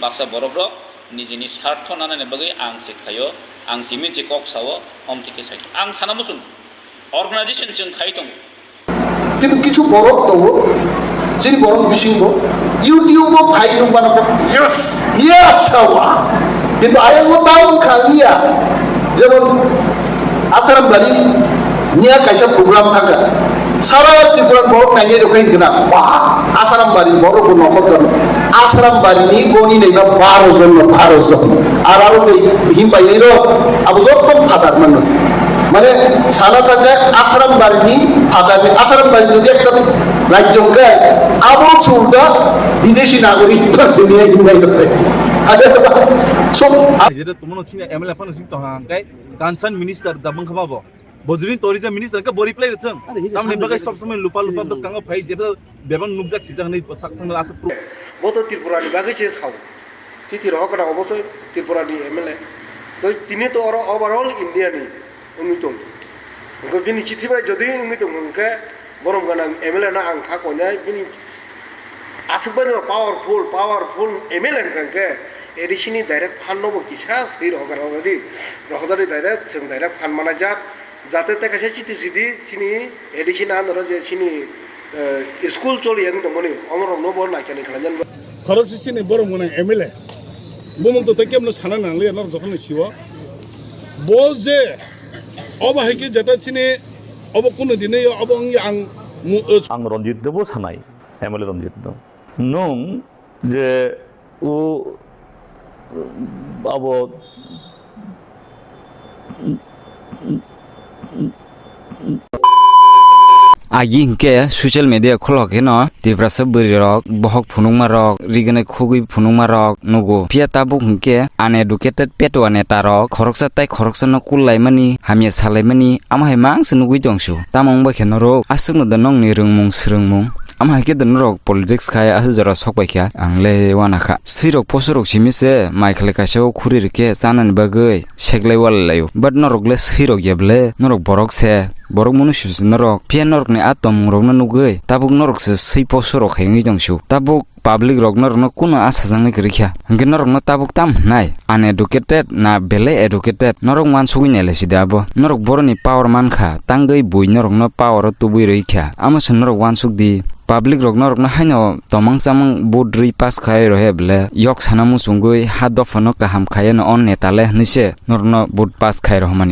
baksa borok rok nijini sartho nanani bagui ang sikhayo ang siminchi kok sawo omtike sai ang sanamusun organization chung khai tong কিন্তু কিছু বরফ তবু যিনি বরফ বিশিঙ্গ ইউটিউবও ভাই বানা ইয়েস ইয়া আচ্ছা কিন্তু আয়ার মতাও খালিয়া যেমন আসারাম বাড়ি নিয়া কাইসা প্রোগ্রাম থাকা সারা ত্রিপুরার বরফ নাইয়ে রখাই কিনা আসারাম বাড়ি বরফ নকল জন আসারাম বাড়ি নি গনি নেইবা 12 জন আর আরো যে হিম বাইরের আবু যতম ফাদার মানে সারা টাকা আসারাম বাড়ি ফাদার আসারাম বাড়ি যদি একটা রাজ্যকে আবু চুলটা বিদেশি নাগরিক দুনিয়া হিমাই রখাই যেটা তোমার সিনা এমএলএ ফান সিন তহাঙ্কাই কনসার্ন মিনিস্টার দাবং খাবাবো বজরিন টুরিজম মিনিস্টার কা বরি প্লে রছং তামনি বাগাই সব সময় লুপা বাস কাঙ্গা ফাই যেটা বেবাং নুকজাক সিজাং nei সাকসাং আসা প্রো বতো ত্রিপুরানি বাগাই চে সাও চিঠি রহকনা অবশ্যই ত্রিপুরানি এমএলএ তো তিনি তো ওভারঅল ইন্ডিয়ানি উনি তো বিনি চিঠি বাই যদি উনি তো মুখে বরম গানা এমএলএ না আং খা কইনাই বিনি আসবানি পাওয়ারফুল এমএলএ কাঙ্কে এডিশনি ডাইরেক্ট ফান নব কিসা সেই রহজারি ডাইরেক্ট जों ডাইরেক্ট ফান মানা যাতে তে কাছে চিঠি সিদি সিনি এডিশন আনর যে সিনি স্কুল চলি এং দমনি অমর নব নাইখানি খালাজান খরচ চিনি বড় মনে এমএলএ বমন্ত তে কেমন সানা নালে না যখন শিব বো যে অবাহিকে যেটা চিনি অব কোন দিনে অবং আং রঞ্জিত দেবও সানাই এমএলএ রঞ্জিত দেব নং যে ও আবো agi hingke social media kholok no tibrasa buri rok bohok phunungma rok rigane khugui phunungma rok nugo pia tabuk hingke uneducated peto aneta rok khoroksa tai khoroksa no kullaimani hamia salaimani amahai mang sunugui dongsu tamong ba khenoro asungno da nong ni rungmung srungmung ama hike den rok politics khai asjara sokbai kya angle wana kha sirok posurok simise maikhale kaso khuri rike chanan bagoi seglai wallayo but norokle sirok yeble norok borok se borok manush norok pia norok ne atom rok na nugoi tabuk norok se sei posurok khaingi dongsu tabuk public rok norok no kuno asa jangnai krikha hingke norok no tabuk tam nai uneducated na bele educated norok mansugui nele sidabo norok boroni power mankha tangoi bui norok no power tubui reikha amasun norok wansuk di public rok norok na haino tomang samang bodri pass khai rohe ble yok sanamu sungui ha dofano kaham khaye no on netale nise norno bud pass khai rohmani